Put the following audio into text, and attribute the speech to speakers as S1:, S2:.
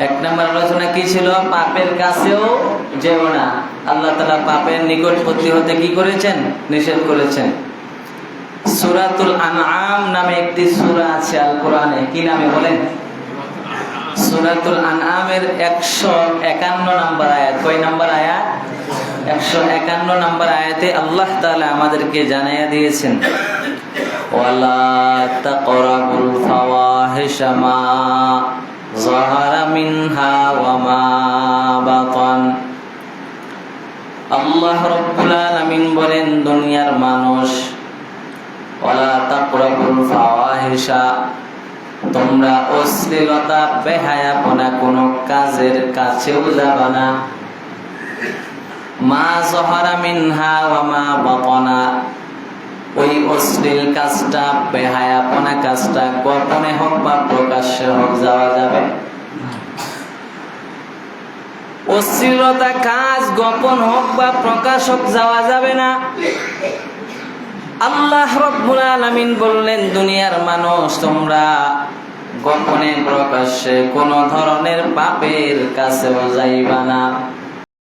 S1: এক নম্বর আলোচনা কি ছিল? পাপের কাছেও যেও না। আল্লাহ তাআলা পাপের নিকটবর্তী হতে কি করেছেন? নিষেধ করেছেন। সূরাতুল আনআম নামে একটি সূরা আছে আল কোরআনে। কি নামে বলেন? সূরাতুল আনআমের 151 নম্বর আয়াত। কয় নম্বর আয়াত? 151 নম্বর আয়াতে আল্লাহ তাআলা আমাদেরকে জানাইয়া দিয়েছেন, ওয়ালা তাকরাবুল ফাওয়াহিশা মা যাহারা মিনহা ওয়া মা বাতান। আল্লাহ রাব্বুল আলামিন বলেন, দুনিয়ার মানুষ, ওয়ালা তাকরাবুল ফাওয়াহিশা, তোমরা অশ্লীলতা বেহায়াপনা কোনো কাজের কাছেও যাবা না। মা যাহারা মিনহা ওয়া মা বাতানা, ওই অশ্লীল কাজটা, বেহায়াপনা কাজটা গোপনে হোক বা প্রকাশ্যে হোক যাওয়া যাবে। অশ্লীলতা কাজ গোপন হোক বা প্রকাশ হোক যাওয়া যাবে না। আল্লাহ রাব্বুল আলামিন বললেন, দুনিয়ার মানুষ, তোমরা গোপনে প্রকাশ্যে কোন ধরনের পাপের কাছেও যাইবা না।